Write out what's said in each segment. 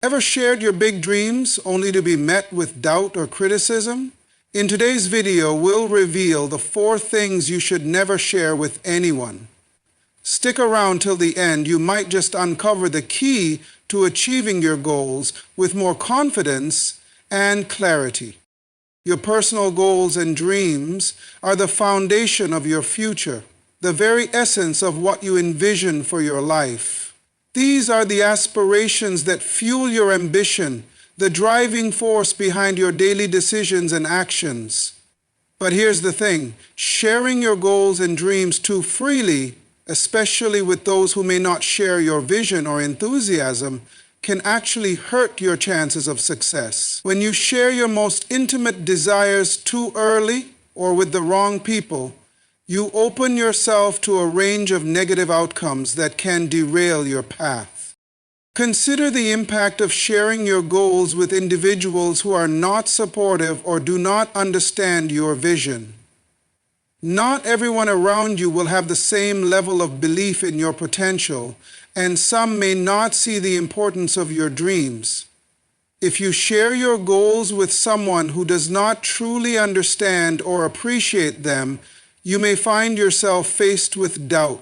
Ever shared your big dreams only to be met with doubt or criticism? In today's video, we'll reveal the 4 things you should never share with anyone. Stick around till the end. You might just uncover the key to achieving your goals with more confidence and clarity. Your personal goals and dreams are the foundation of your future, the very essence of what you envision for your life. These are the aspirations that fuel your ambition, the driving force behind your daily decisions and actions. But here's the thing, sharing your goals and dreams too freely, especially with those who may not share your vision or enthusiasm, can actually hurt your chances of success. When you share your most intimate desires too early or with the wrong people, you open yourself to a range of negative outcomes that can derail your path. Consider the impact of sharing your goals with individuals who are not supportive or do not understand your vision. Not everyone around you will have the same level of belief in your potential, and some may not see the importance of your dreams. If you share your goals with someone who does not truly understand or appreciate them, you may find yourself faced with doubt,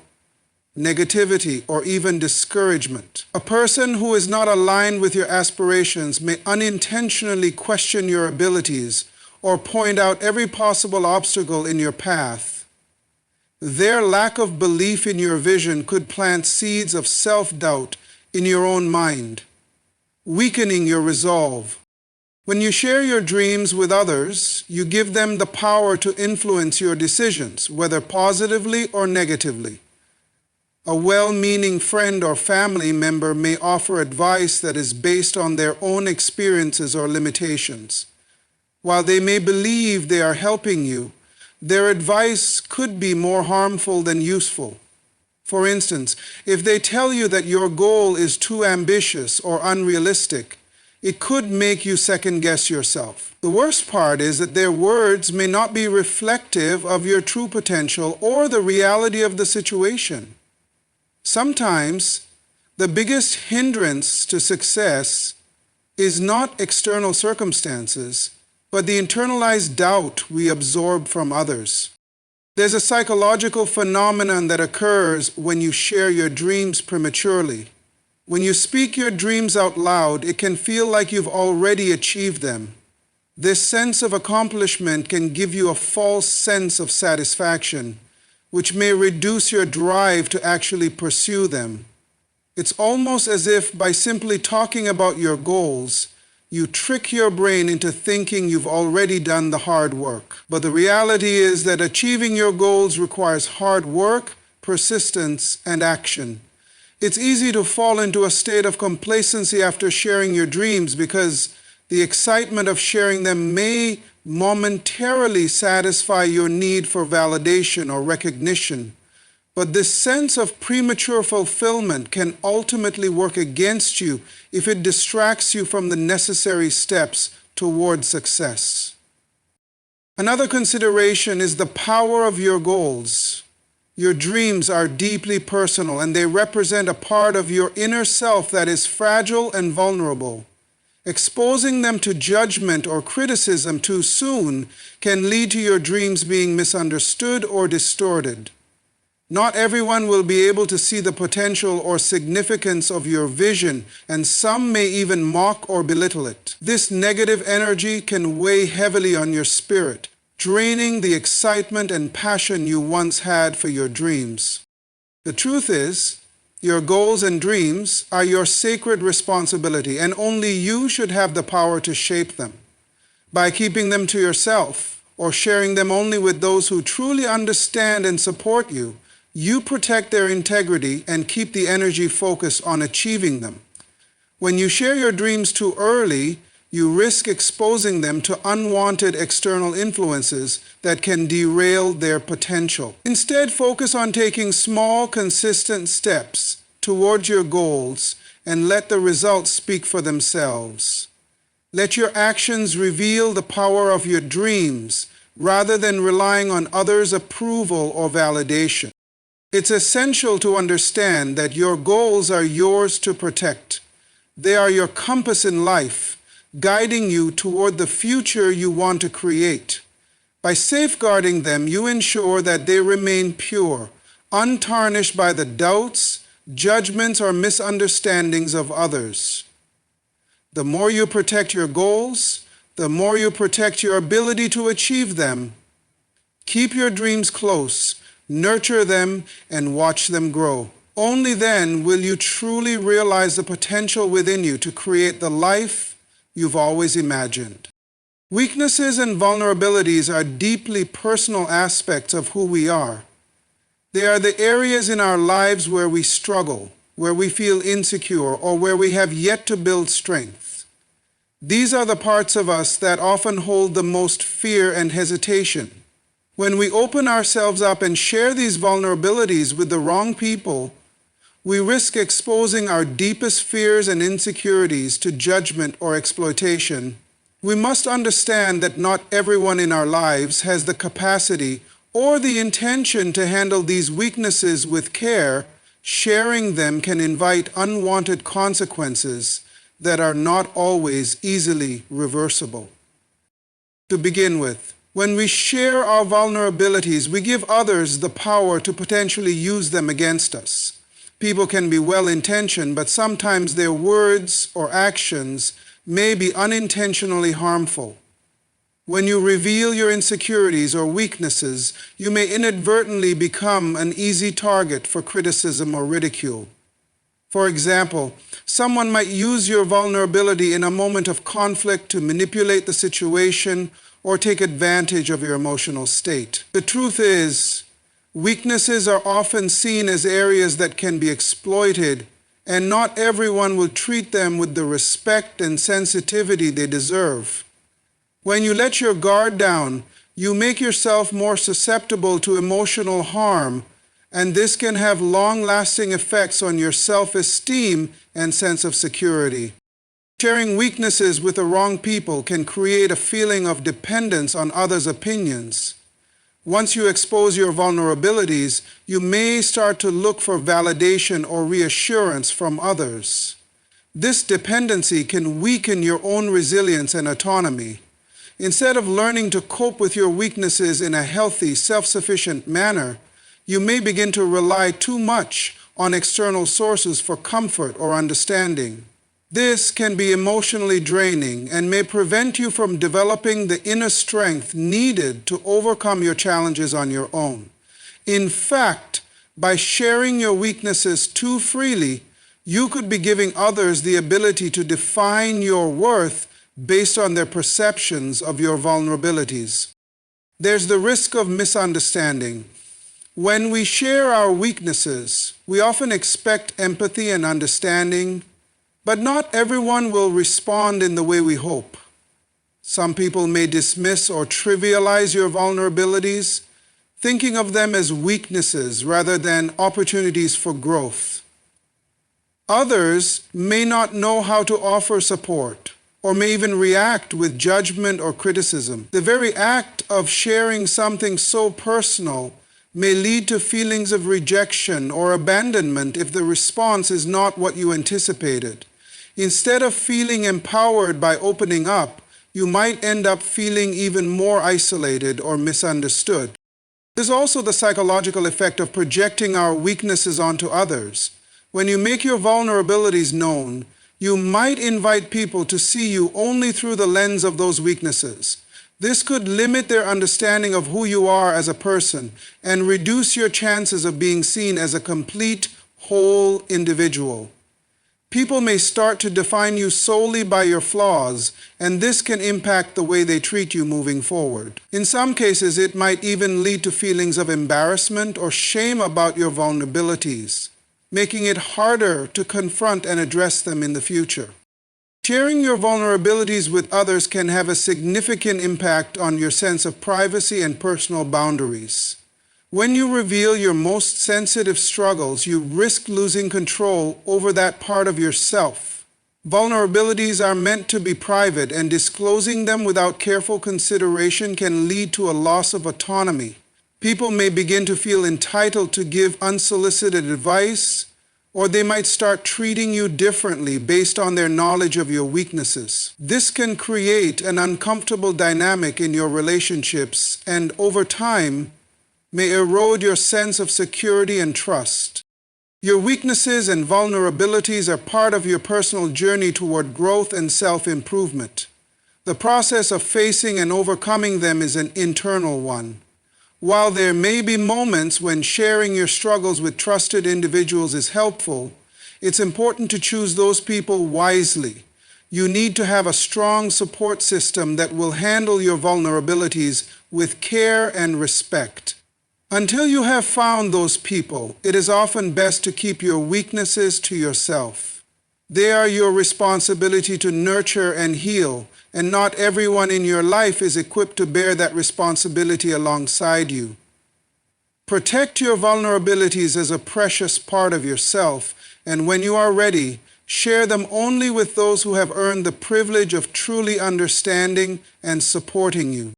negativity, or even discouragement. A person who is not aligned with your aspirations may unintentionally question your abilities or point out every possible obstacle in your path. Their lack of belief in your vision could plant seeds of self-doubt in your own mind, weakening your resolve. When you share your dreams with others, you give them the power to influence your decisions, whether positively or negatively. A well-meaning friend or family member may offer advice that is based on their own experiences or limitations. While they may believe they are helping you, their advice could be more harmful than useful. For instance, if they tell you that your goal is too ambitious or unrealistic, it could make you second-guess yourself. The worst part is that their words may not be reflective of your true potential or the reality of the situation. Sometimes, the biggest hindrance to success is not external circumstances, but the internalized doubt we absorb from others. There's a psychological phenomenon that occurs when you share your dreams prematurely. When you speak your dreams out loud, it can feel like you've already achieved them. This sense of accomplishment can give you a false sense of satisfaction, which may reduce your drive to actually pursue them. It's almost as if by simply talking about your goals, you trick your brain into thinking you've already done the hard work. But the reality is that achieving your goals requires hard work, persistence, and action. It's easy to fall into a state of complacency after sharing your dreams because the excitement of sharing them may momentarily satisfy your need for validation or recognition. But this sense of premature fulfillment can ultimately work against you if it distracts you from the necessary steps toward success. Another consideration is the power of your goals. Your dreams are deeply personal, and they represent a part of your inner self that is fragile and vulnerable. Exposing them to judgment or criticism too soon can lead to your dreams being misunderstood or distorted. Not everyone will be able to see the potential or significance of your vision, and some may even mock or belittle it. This negative energy can weigh heavily on your spirit, draining the excitement and passion you once had for your dreams. The truth is, your goals and dreams are your sacred responsibility, and only you should have the power to shape them. By keeping them to yourself or sharing them only with those who truly understand and support you, you protect their integrity and keep the energy focused on achieving them. When you share your dreams too early, you risk exposing them to unwanted external influences that can derail their potential. Instead, focus on taking small, consistent steps towards your goals and let the results speak for themselves. Let your actions reveal the power of your dreams rather than relying on others' approval or validation. It's essential to understand that your goals are yours to protect. They are your compass in life, guiding you toward the future you want to create. By safeguarding them, you ensure that they remain pure, untarnished by the doubts, judgments, or misunderstandings of others. The more you protect your goals, the more you protect your ability to achieve them. Keep your dreams close, nurture them, and watch them grow. Only then will you truly realize the potential within you to create the life you've always imagined. Weaknesses and vulnerabilities are deeply personal aspects of who we are. They are the areas in our lives where we struggle, where we feel insecure, or where we have yet to build strength. These are the parts of us that often hold the most fear and hesitation. When we open ourselves up and share these vulnerabilities with the wrong people, we risk exposing our deepest fears and insecurities to judgment or exploitation. We must understand that not everyone in our lives has the capacity or the intention to handle these weaknesses with care. Sharing them can invite unwanted consequences that are not always easily reversible. To begin with, when we share our vulnerabilities, we give others the power to potentially use them against us. People can be well-intentioned, but sometimes their words or actions may be unintentionally harmful. When you reveal your insecurities or weaknesses, you may inadvertently become an easy target for criticism or ridicule. For example, someone might use your vulnerability in a moment of conflict to manipulate the situation or take advantage of your emotional state. The truth is, weaknesses are often seen as areas that can be exploited, and not everyone will treat them with the respect and sensitivity they deserve. When you let your guard down, you make yourself more susceptible to emotional harm, and this can have long-lasting effects on your self-esteem and sense of security. Sharing weaknesses with the wrong people can create a feeling of dependence on others' opinions. Once you expose your vulnerabilities, you may start to look for validation or reassurance from others. This dependency can weaken your own resilience and autonomy. Instead of learning to cope with your weaknesses in a healthy, self-sufficient manner, you may begin to rely too much on external sources for comfort or understanding. This can be emotionally draining and may prevent you from developing the inner strength needed to overcome your challenges on your own. In fact, by sharing your weaknesses too freely, you could be giving others the ability to define your worth based on their perceptions of your vulnerabilities. There's the risk of misunderstanding. When we share our weaknesses, we often expect empathy and understanding, but not everyone will respond in the way we hope. Some people may dismiss or trivialize your vulnerabilities, thinking of them as weaknesses rather than opportunities for growth. Others may not know how to offer support, or may even react with judgment or criticism. The very act of sharing something so personal may lead to feelings of rejection or abandonment if the response is not what you anticipated. Instead of feeling empowered by opening up, you might end up feeling even more isolated or misunderstood. There's also the psychological effect of projecting our weaknesses onto others. When you make your vulnerabilities known, you might invite people to see you only through the lens of those weaknesses. This could limit their understanding of who you are as a person and reduce your chances of being seen as a complete, whole individual. People may start to define you solely by your flaws, and this can impact the way they treat you moving forward. In some cases, it might even lead to feelings of embarrassment or shame about your vulnerabilities, making it harder to confront and address them in the future. Sharing your vulnerabilities with others can have a significant impact on your sense of privacy and personal boundaries. When you reveal your most sensitive struggles, you risk losing control over that part of yourself. Vulnerabilities are meant to be private, and disclosing them without careful consideration can lead to a loss of autonomy. People may begin to feel entitled to give unsolicited advice or they might start treating you differently based on their knowledge of your weaknesses. This can create an uncomfortable dynamic in your relationships and, over time, may erode your sense of security and trust. Your weaknesses and vulnerabilities are part of your personal journey toward growth and self-improvement. The process of facing and overcoming them is an internal one. While there may be moments when sharing your struggles with trusted individuals is helpful, it's important to choose those people wisely. You need to have a strong support system that will handle your vulnerabilities with care and respect. Until you have found those people, it is often best to keep your weaknesses to yourself. They are your responsibility to nurture and heal, and not everyone in your life is equipped to bear that responsibility alongside you. Protect your vulnerabilities as a precious part of yourself, and when you are ready, share them only with those who have earned the privilege of truly understanding and supporting you.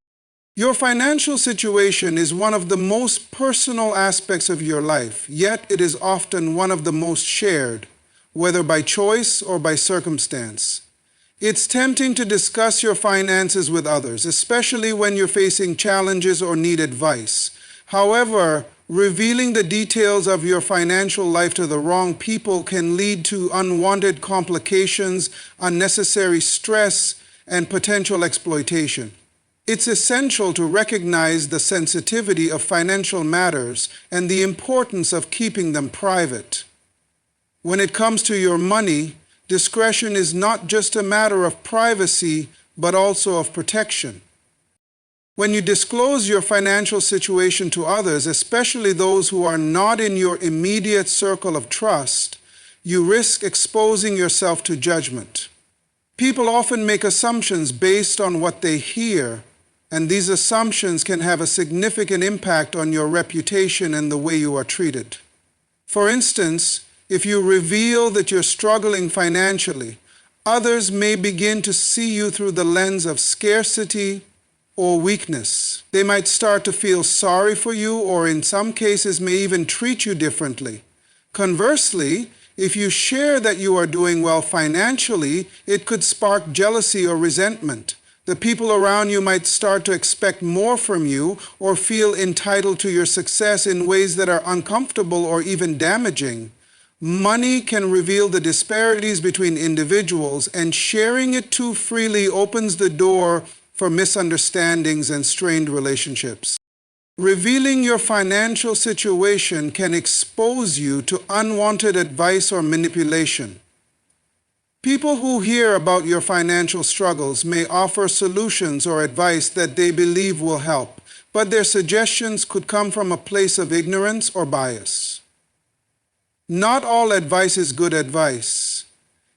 Your financial situation is one of the most personal aspects of your life, yet it is often one of the most shared, whether by choice or by circumstance. It's tempting to discuss your finances with others, especially when you're facing challenges or need advice. However, revealing the details of your financial life to the wrong people can lead to unwanted complications, unnecessary stress, and potential exploitation. It's essential to recognize the sensitivity of financial matters and the importance of keeping them private. When it comes to your money, discretion is not just a matter of privacy, but also of protection. When you disclose your financial situation to others, especially those who are not in your immediate circle of trust, you risk exposing yourself to judgment. People often make assumptions based on what they hear, and these assumptions can have a significant impact on your reputation and the way you are treated. For instance, if you reveal that you're struggling financially, others may begin to see you through the lens of scarcity or weakness. They might start to feel sorry for you, or in some cases may even treat you differently. Conversely, if you share that you are doing well financially, it could spark jealousy or resentment. The people around you might start to expect more from you or feel entitled to your success in ways that are uncomfortable or even damaging. Money can reveal the disparities between individuals, and sharing it too freely opens the door for misunderstandings and strained relationships. Revealing your financial situation can expose you to unwanted advice or manipulation. People who hear about your financial struggles may offer solutions or advice that they believe will help, but their suggestions could come from a place of ignorance or bias. Not all advice is good advice,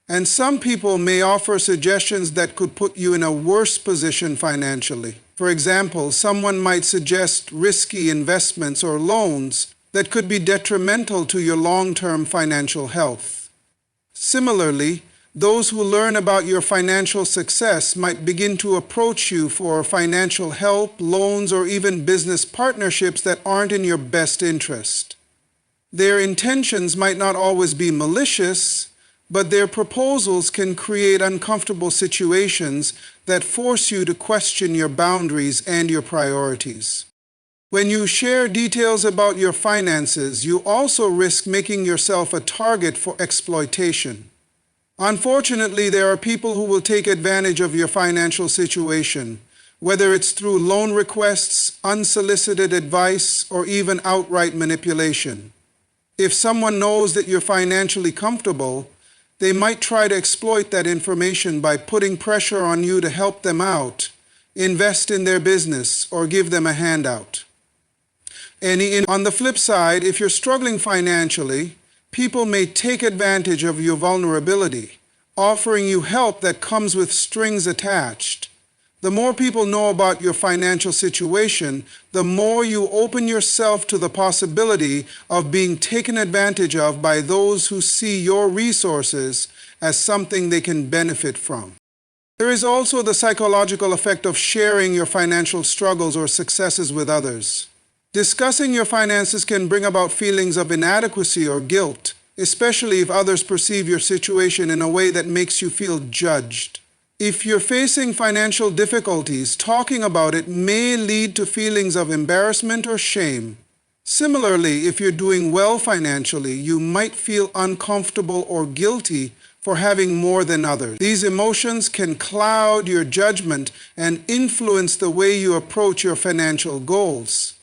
and some people may offer suggestions that could put you in a worse position financially. For example, someone might suggest risky investments or loans that could be detrimental to your long-term financial health. Similarly, those who learn about your financial success might begin to approach you for financial help, loans, or even business partnerships that aren't in your best interest. Their intentions might not always be malicious, but their proposals can create uncomfortable situations that force you to question your boundaries and your priorities. When you share details about your finances, you also risk making yourself a target for exploitation. Unfortunately, there are people who will take advantage of your financial situation, whether it's through loan requests, unsolicited advice, or even outright manipulation. If someone knows that you're financially comfortable, they might try to exploit that information by putting pressure on you to help them out, invest in their business, or give them a handout. On the flip side, if you're struggling financially, people may take advantage of your vulnerability, offering you help that comes with strings attached. The more people know about your financial situation, the more you open yourself to the possibility of being taken advantage of by those who see your resources as something they can benefit from. There is also the psychological effect of sharing your financial struggles or successes with others. Discussing your finances can bring about feelings of inadequacy or guilt, especially if others perceive your situation in a way that makes you feel judged. If you're facing financial difficulties, talking about it may lead to feelings of embarrassment or shame. Similarly, if you're doing well financially, you might feel uncomfortable or guilty for having more than others. These emotions can cloud your judgment and influence the way you approach your financial goals.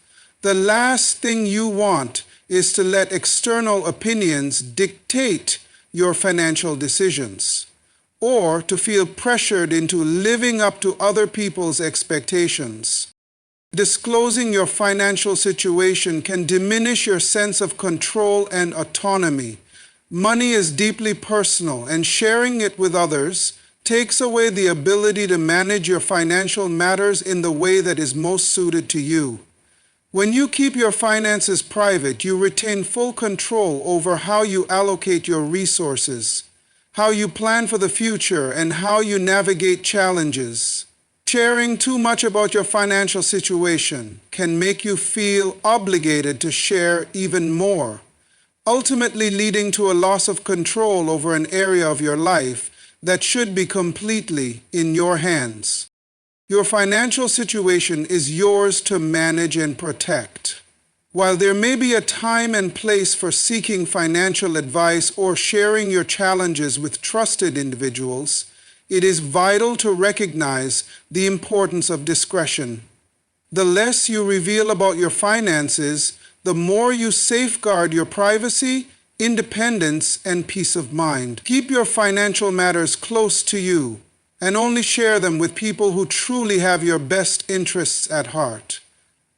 The last thing you want is to let external opinions dictate your financial decisions, or to feel pressured into living up to other people's expectations. Disclosing your financial situation can diminish your sense of control and autonomy. Money is deeply personal, and sharing it with others takes away the ability to manage your financial matters in the way that is most suited to you. When you keep your finances private, you retain full control over how you allocate your resources, how you plan for the future, and how you navigate challenges. Sharing too much about your financial situation can make you feel obligated to share even more, ultimately leading to a loss of control over an area of your life that should be completely in your hands. Your financial situation is yours to manage and protect. While there may be a time and place for seeking financial advice or sharing your challenges with trusted individuals, it is vital to recognize the importance of discretion. The less you reveal about your finances, the more you safeguard your privacy, independence, and peace of mind. Keep your financial matters close to you, and only share them with people who truly have your best interests at heart.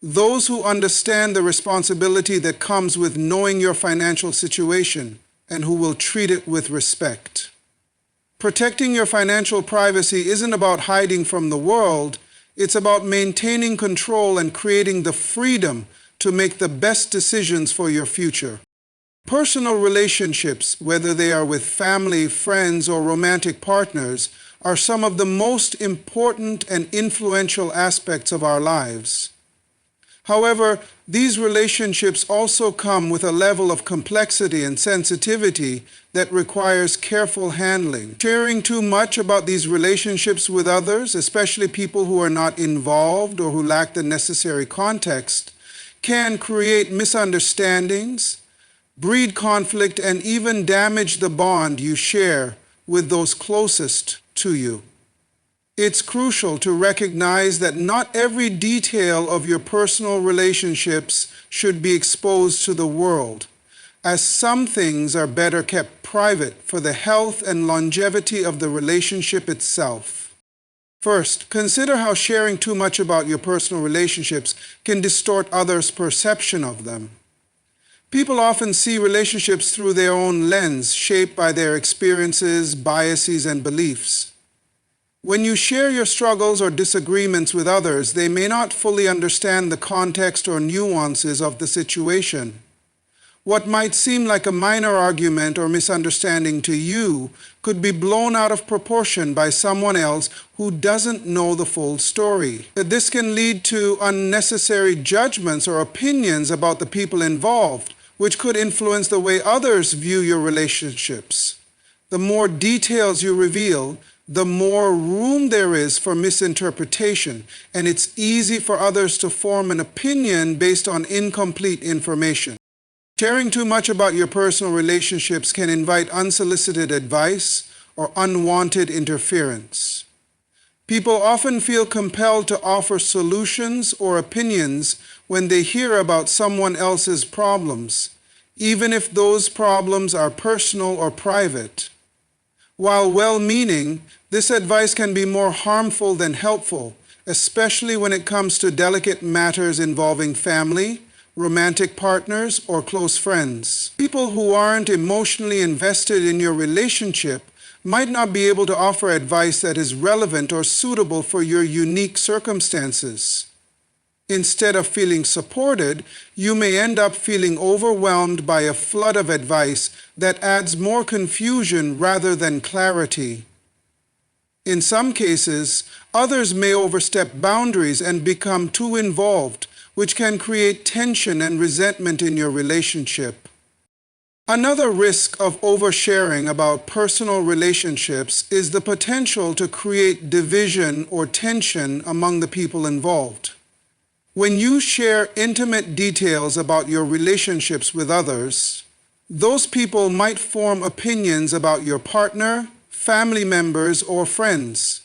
Those who understand the responsibility that comes with knowing your financial situation and who will treat it with respect. Protecting your financial privacy isn't about hiding from the world, it's about maintaining control and creating the freedom to make the best decisions for your future. Personal relationships, whether they are with family, friends, or romantic partners, are some of the most important and influential aspects of our lives. However, these relationships also come with a level of complexity and sensitivity that requires careful handling. Sharing too much about these relationships with others, especially people who are not involved or who lack the necessary context, can create misunderstandings, breed conflict, and even damage the bond you share with those closest to you. It's crucial to recognize that not every detail of your personal relationships should be exposed to the world, as some things are better kept private for the health and longevity of the relationship itself. First, consider how sharing too much about your personal relationships can distort others' perception of them. People often see relationships through their own lens, shaped by their experiences, biases, and beliefs. When you share your struggles or disagreements with others, they may not fully understand the context or nuances of the situation. What might seem like a minor argument or misunderstanding to you could be blown out of proportion by someone else who doesn't know the full story. This can lead to unnecessary judgments or opinions about the people involved, which could influence the way others view your relationships. The more details you reveal, the more room there is for misinterpretation, and it's easy for others to form an opinion based on incomplete information. Sharing too much about your personal relationships can invite unsolicited advice or unwanted interference. People often feel compelled to offer solutions or opinions when they hear about someone else's problems, even if those problems are personal or private. While well-meaning, this advice can be more harmful than helpful, especially when it comes to delicate matters involving family, romantic partners, or close friends. People who aren't emotionally invested in your relationship might not be able to offer advice that is relevant or suitable for your unique circumstances. Instead of feeling supported, you may end up feeling overwhelmed by a flood of advice that adds more confusion rather than clarity. In some cases, others may overstep boundaries and become too involved, which can create tension and resentment in your relationship. Another risk of oversharing about personal relationships is the potential to create division or tension among the people involved. When you share intimate details about your relationships with others, those people might form opinions about your partner, family members, or friends.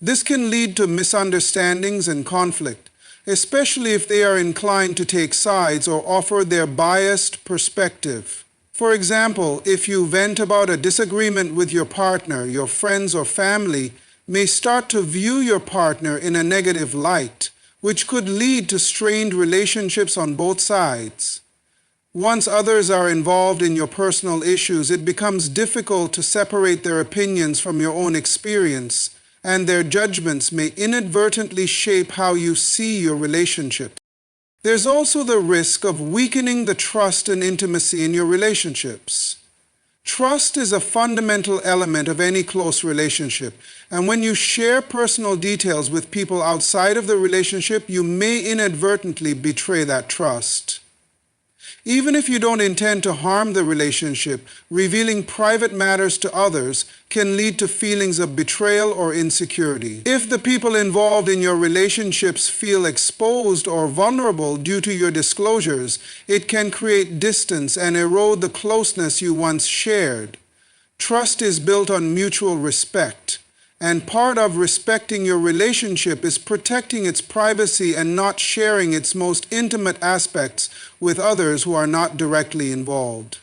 This can lead to misunderstandings and conflict, especially if they are inclined to take sides or offer their biased perspective. For example, if you vent about a disagreement with your partner, your friends or family may start to view your partner in a negative light, which could lead to strained relationships on both sides. Once others are involved in your personal issues, it becomes difficult to separate their opinions from your own experience, and their judgments may inadvertently shape how you see your relationship. There's also the risk of weakening the trust and intimacy in your relationships. Trust is a fundamental element of any close relationship, and when you share personal details with people outside of the relationship, you may inadvertently betray that trust. Even if you don't intend to harm the relationship, revealing private matters to others can lead to feelings of betrayal or insecurity. If the people involved in your relationships feel exposed or vulnerable due to your disclosures, it can create distance and erode the closeness you once shared. Trust is built on mutual respect, and part of respecting your relationship is protecting its privacy and not sharing its most intimate aspects with others who are not directly involved.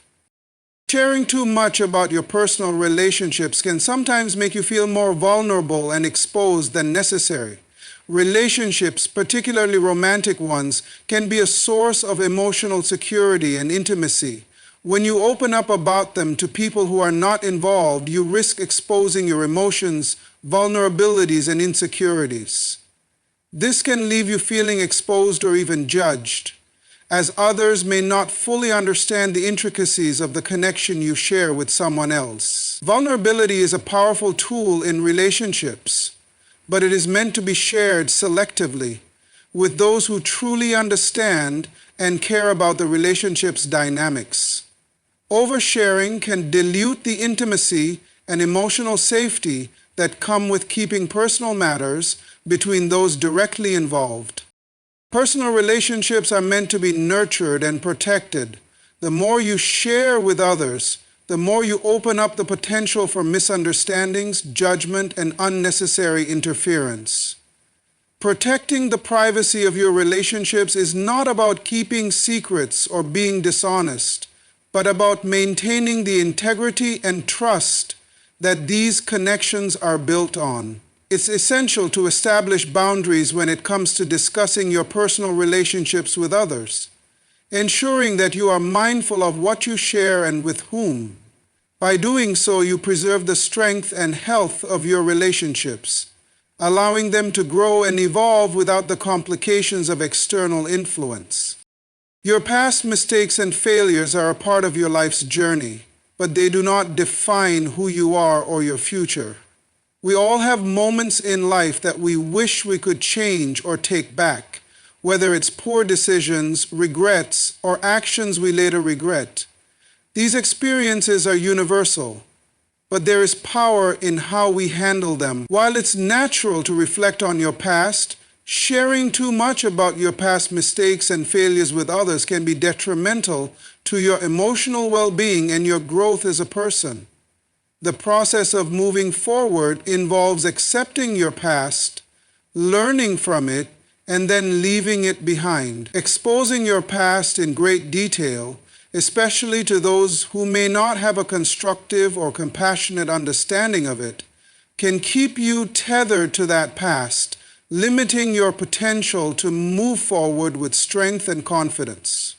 Sharing too much about your personal relationships can sometimes make you feel more vulnerable and exposed than necessary. Relationships, particularly romantic ones, can be a source of emotional security and intimacy. When you open up about them to people who are not involved, you risk exposing your emotions, vulnerabilities, and insecurities. This can leave you feeling exposed or even judged, as others may not fully understand the intricacies of the connection you share with someone else. Vulnerability is a powerful tool in relationships, but it is meant to be shared selectively with those who truly understand and care about the relationship's dynamics. Oversharing can dilute the intimacy and emotional safety that come with keeping personal matters between those directly involved. Personal relationships are meant to be nurtured and protected. The more you share with others, the more you open up the potential for misunderstandings, judgment, and unnecessary interference. Protecting the privacy of your relationships is not about keeping secrets or being dishonest, but about maintaining the integrity and trust that these connections are built on. It's essential to establish boundaries when it comes to discussing your personal relationships with others, ensuring that you are mindful of what you share and with whom. By doing so, you preserve the strength and health of your relationships, allowing them to grow and evolve without the complications of external influence. Your past mistakes and failures are a part of your life's journey, but they do not define who you are or your future. We all have moments in life that we wish we could change or take back, whether it's poor decisions, regrets, or actions we later regret. These experiences are universal, but there is power in how we handle them. While it's natural to reflect on your past, sharing too much about your past mistakes and failures with others can be detrimental to your emotional well-being and your growth as a person. The process of moving forward involves accepting your past, learning from it, and then leaving it behind. Exposing your past in great detail, especially to those who may not have a constructive or compassionate understanding of it, can keep you tethered to that past, limiting your potential to move forward with strength and confidence.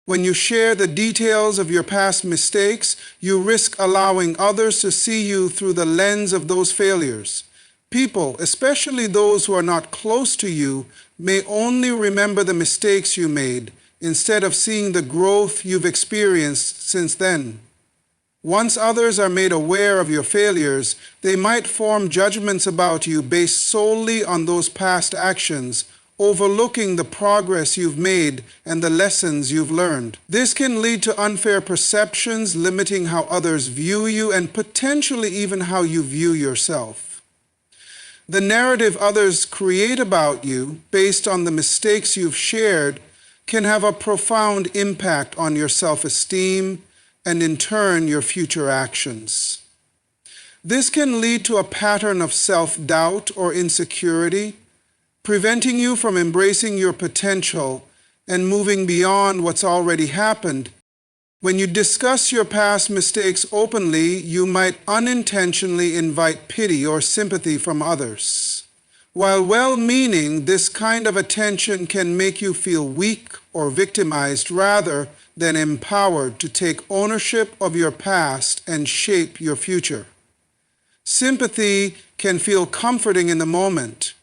When you share the details of your past mistakes, you risk allowing others to see you through the lens of those failures. People, especially those who are not close to you, may only remember the mistakes you made instead of seeing the growth you've experienced since then. Once others are made aware of your failures, they might form judgments about you based solely on those past actions overlooking the progress you've made and the lessons you've learned. This can lead to unfair perceptions, limiting how others view you and potentially even how you view yourself. The narrative others create about you, based on the mistakes you've shared, can have a profound impact on your self-esteem and, in turn, your future actions. This can lead to a pattern of self-doubt or insecurity, preventing you from embracing your potential and moving beyond what's already happened. When you discuss your past mistakes openly, you might unintentionally invite pity or sympathy from others. While well-meaning, this kind of attention can make you feel weak or victimized rather than empowered to take ownership of your past and shape your future. Sympathy can feel comforting in the moment,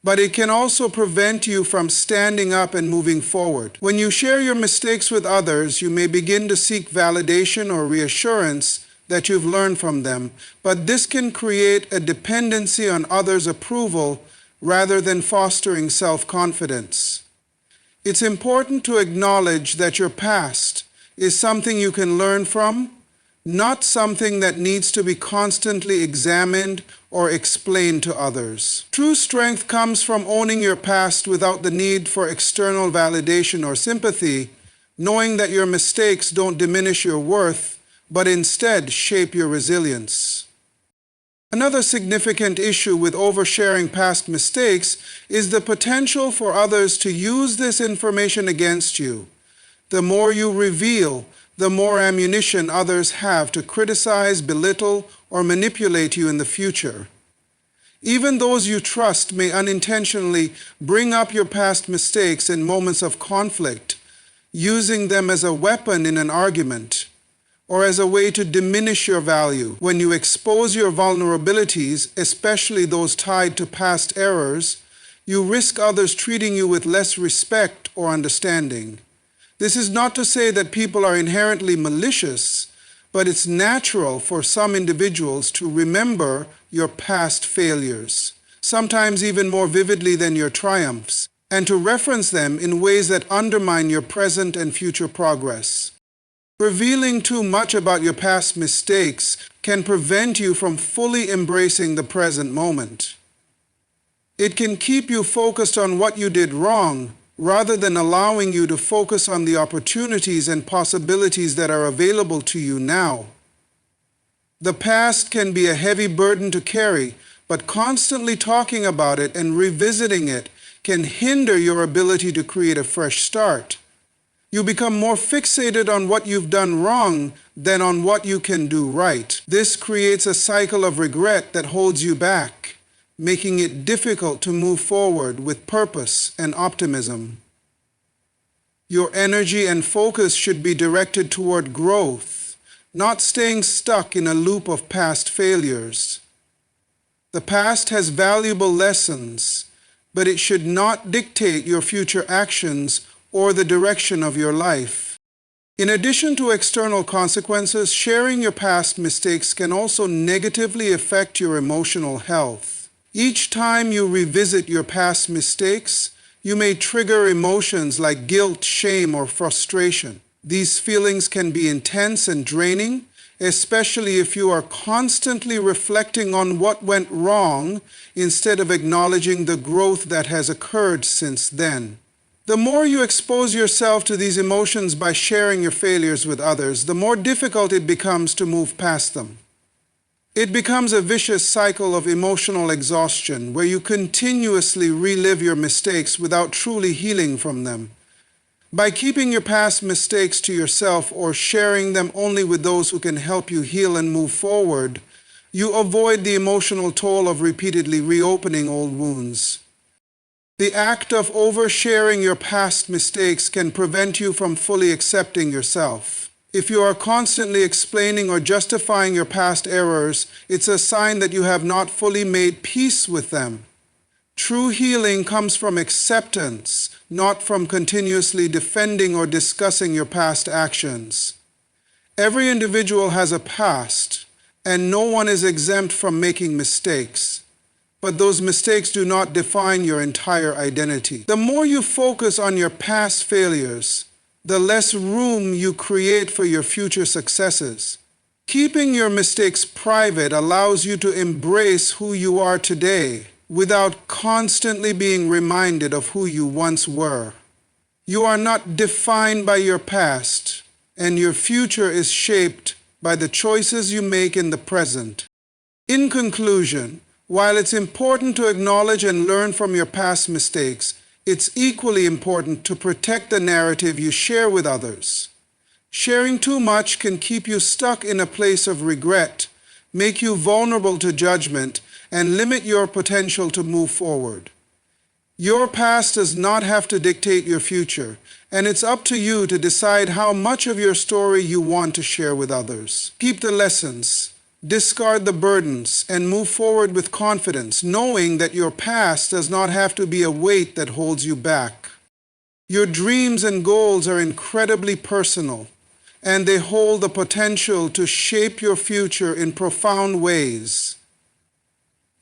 but it can also prevent you from standing up and moving forward. When you share your mistakes with others, you may begin to seek validation or reassurance that you've learned from them, but this can create a dependency on others' approval rather than fostering self-confidence. It's important to acknowledge that your past is something you can learn from, not something that needs to be constantly examined or explained to others. True strength comes from owning your past without the need for external validation or sympathy, knowing that your mistakes don't diminish your worth, but instead shape your resilience. Another significant issue with oversharing past mistakes is the potential for others to use this information against you. The more you reveal, the more ammunition others have to criticize, belittle, or manipulate you in the future. Even those you trust may unintentionally bring up your past mistakes in moments of conflict, using them as a weapon in an argument, or as a way to diminish your value. When you expose your vulnerabilities, especially those tied to past errors, you risk others treating you with less respect or understanding. This is not to say that people are inherently malicious, but it's natural for some individuals to remember your past failures, sometimes even more vividly than your triumphs, and to reference them in ways that undermine your present and future progress. Revealing too much about your past mistakes can prevent you from fully embracing the present moment. It can keep you focused on what you did wrong, rather than allowing you to focus on the opportunities and possibilities that are available to you now. The past can be a heavy burden to carry, but constantly talking about it and revisiting it can hinder your ability to create a fresh start. You become more fixated on what you've done wrong than on what you can do right. This creates a cycle of regret that holds you back, making it difficult to move forward with purpose and optimism. Your energy and focus should be directed toward growth, not staying stuck in a loop of past failures. The past has valuable lessons, but it should not dictate your future actions or the direction of your life. In addition to external consequences, sharing your past mistakes can also negatively affect your emotional health. Each time you revisit your past mistakes, you may trigger emotions like guilt, shame, or frustration. These feelings can be intense and draining, especially if you are constantly reflecting on what went wrong instead of acknowledging the growth that has occurred since then. The more you expose yourself to these emotions by sharing your failures with others, the more difficult it becomes to move past them. It becomes a vicious cycle of emotional exhaustion where you continuously relive your mistakes without truly healing from them. By keeping your past mistakes to yourself or sharing them only with those who can help you heal and move forward, you avoid the emotional toll of repeatedly reopening old wounds. The act of oversharing your past mistakes can prevent you from fully accepting yourself. If you are constantly explaining or justifying your past errors, it's a sign that you have not fully made peace with them. True healing comes from acceptance, not from continuously defending or discussing your past actions. Every individual has a past, and no one is exempt from making mistakes. but those mistakes do not define your entire identity. The more you focus on your past failures, the less room you create for your future successes. Keeping your mistakes private allows you to embrace who you are today without constantly being reminded of who you once were. You are not defined by your past, and your future is shaped by the choices you make in the present. In conclusion, while it's important to acknowledge and learn from your past mistakes, it's equally important to protect the narrative you share with others. Sharing too much can keep you stuck in a place of regret, make you vulnerable to judgment, and limit your potential to move forward. Your past does not have to dictate your future, and it's up to you to decide how much of your story you want to share with others. Keep the lessons, discard the burdens, and move forward with confidence, knowing that your past does not have to be a weight that holds you back. Your dreams and goals are incredibly personal, and they hold the potential to shape your future in profound ways.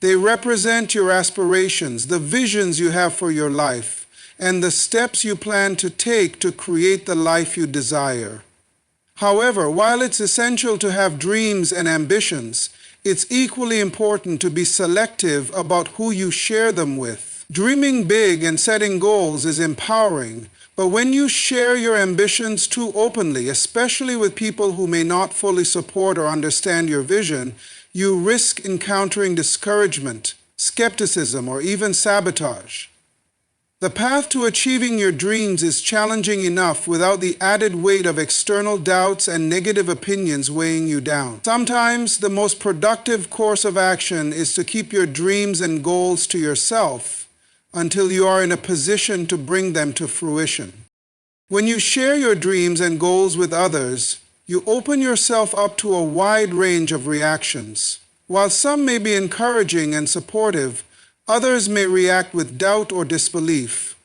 They represent your aspirations, the visions you have for your life, and the steps you plan to take to create the life you desire. However, while it's essential to have dreams and ambitions, it's equally important to be selective about who you share them with. Dreaming big and setting goals is empowering, but when you share your ambitions too openly, especially with people who may not fully support or understand your vision, you risk encountering discouragement, skepticism, or even sabotage. The path to achieving your dreams is challenging enough without the added weight of external doubts and negative opinions weighing you down. Sometimes the most productive course of action is to keep your dreams and goals to yourself until you are in a position to bring them to fruition. When you share your dreams and goals with others, you open yourself up to a wide range of reactions. While some may be encouraging and supportive, others may react with doubt or disbelief.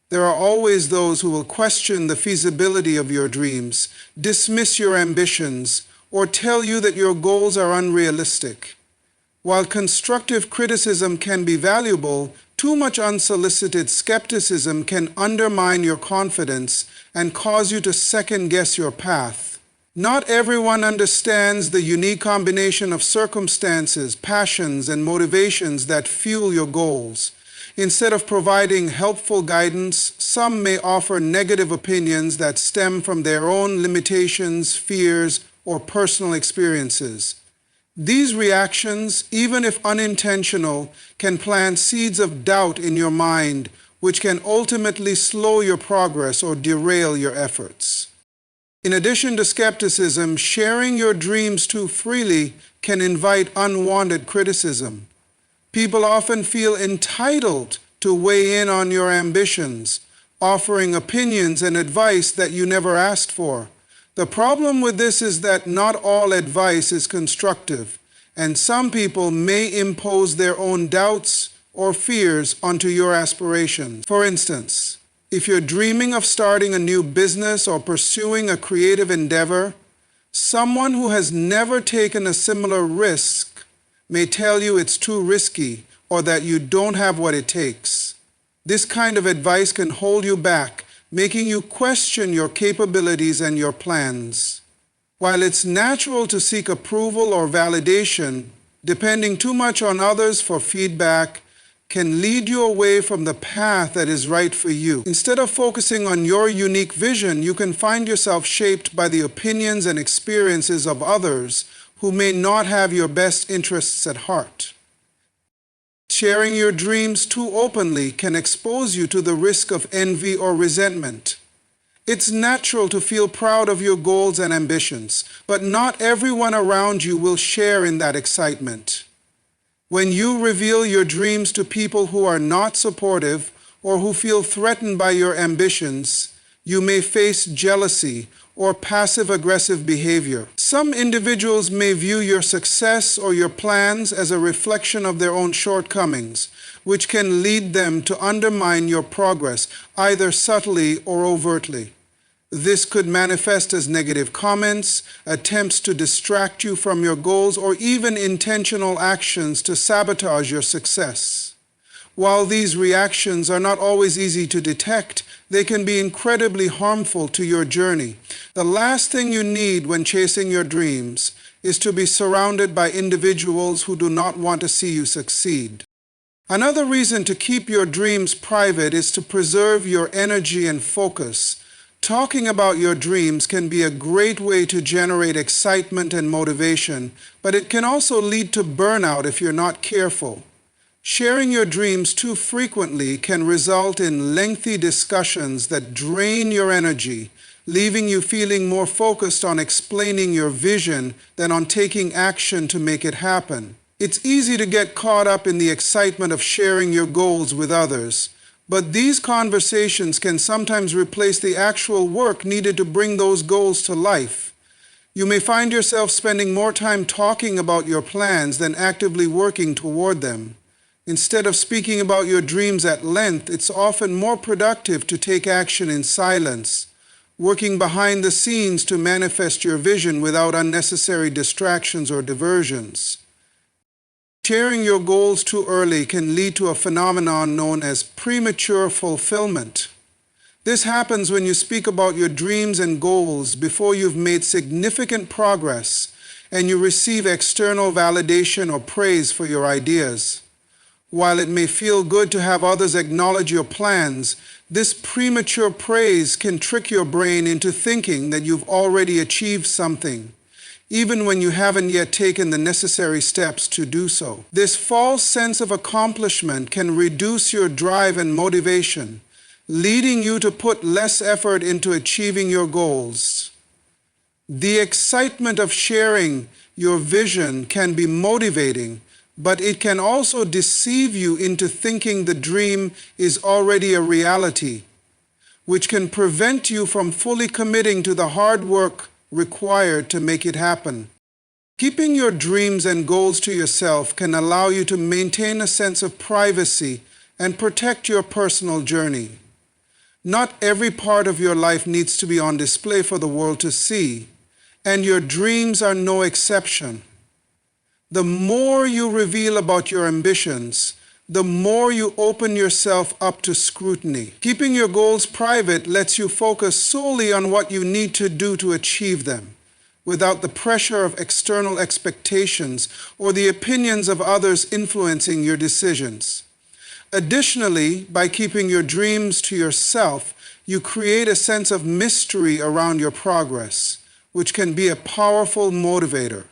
There are always those who will question the feasibility of your dreams, dismiss your ambitions, or tell you that your goals are unrealistic. While constructive criticism can be valuable, too much unsolicited skepticism can undermine your confidence and cause you to second-guess your path. Not everyone understands the unique combination of circumstances, passions, and motivations that fuel your goals. Instead of providing helpful guidance, some may offer negative opinions that stem from their own limitations, fears, or personal experiences. These reactions, even if unintentional, can plant seeds of doubt in your mind, which can ultimately slow your progress or derail your efforts. In addition to skepticism, sharing your dreams too freely can invite unwanted criticism. People often feel entitled to weigh in on your ambitions, offering opinions and advice that you never asked for. The problem with this is that not all advice is constructive, and some people may impose their own doubts or fears onto your aspirations. For instance, if you're dreaming of starting a new business or pursuing a creative endeavor, someone who has never taken a similar risk may tell you it's too risky or that you don't have what it takes. This kind of advice can hold you back, making you question your capabilities and your plans. While it's natural to seek approval or validation, depending too much on others for feedback can lead you away from the path that is right for you. Instead of focusing on your unique vision, you can find yourself shaped by the opinions and experiences of others who may not have your best interests at heart. Sharing your dreams too openly can expose you to the risk of envy or resentment. It's natural to feel proud of your goals and ambitions, but not everyone around you will share in that excitement. When you reveal your dreams to people who are not supportive or who feel threatened by your ambitions, you may face jealousy or passive-aggressive behavior. Some individuals may view your success or your plans as a reflection of their own shortcomings, which can lead them to undermine your progress, either subtly or overtly. This could manifest as negative comments, attempts to distract you from your goals, or even intentional actions to sabotage your success. While these reactions are not always easy to detect, they can be incredibly harmful to your journey. The last thing you need when chasing your dreams is to be surrounded by individuals who do not want to see you succeed. Another reason to keep your dreams private is to preserve your energy and focus. Talking about your dreams can be a great way to generate excitement and motivation, but it can also lead to burnout if you're not careful. Sharing your dreams too frequently can result in lengthy discussions that drain your energy, leaving you feeling more focused on explaining your vision than on taking action to make it happen. It's easy to get caught up in the excitement of sharing your goals with others, but these conversations can sometimes replace the actual work needed to bring those goals to life. You may find yourself spending more time talking about your plans than actively working toward them. Instead of speaking about your dreams at length, it's often more productive to take action in silence, working behind the scenes to manifest your vision without unnecessary distractions or diversions. Sharing your goals too early can lead to a phenomenon known as premature fulfillment. This happens when you speak about your dreams and goals before you've made significant progress and you receive external validation or praise for your ideas. While it may feel good to have others acknowledge your plans, this premature praise can trick your brain into thinking that you've already achieved something, even when you haven't yet taken the necessary steps to do so. This false sense of accomplishment can reduce your drive and motivation, leading you to put less effort into achieving your goals. The excitement of sharing your vision can be motivating, but it can also deceive you into thinking the dream is already a reality, which can prevent you from fully committing to the hard work required to make it happen. Keeping your dreams and goals to yourself can allow you to maintain a sense of privacy and protect your personal journey. Not every part of your life needs to be on display for the world to see, and your dreams are no exception. The more you reveal about your ambitions, the more you open yourself up to scrutiny. Keeping your goals private lets you focus solely on what you need to do to achieve them, without the pressure of external expectations or the opinions of others influencing your decisions. Additionally, by keeping your dreams to yourself, you create a sense of mystery around your progress, which can be a powerful motivator.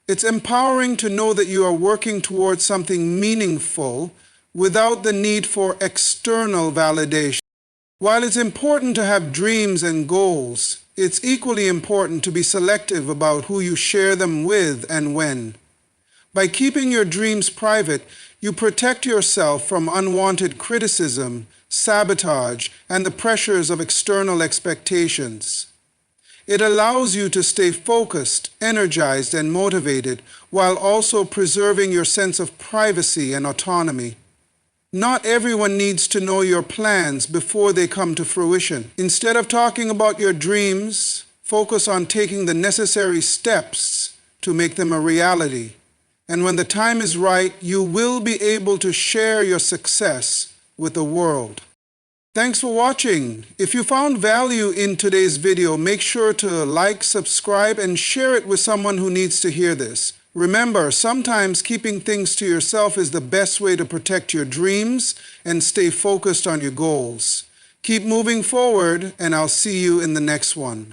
It's empowering to know that you are working towards something meaningful without the need for external validation. While it's important to have dreams and goals, it's equally important to be selective about who you share them with and when. By keeping your dreams private, you protect yourself from unwanted criticism, sabotage, and the pressures of external expectations. It allows you to stay focused, energized, and motivated while also preserving your sense of privacy and autonomy. Not everyone needs to know your plans before they come to fruition. Instead of talking about your dreams, focus on taking the necessary steps to make them a reality. And when the time is right, you will be able to share your success with the world. Thanks for watching. If you found value in today's video, make sure to like, subscribe, and share it with someone who needs to hear this. Remember, sometimes keeping things to yourself is the best way to protect your dreams and stay focused on your goals. Keep moving forward, and I'll see you in the next one.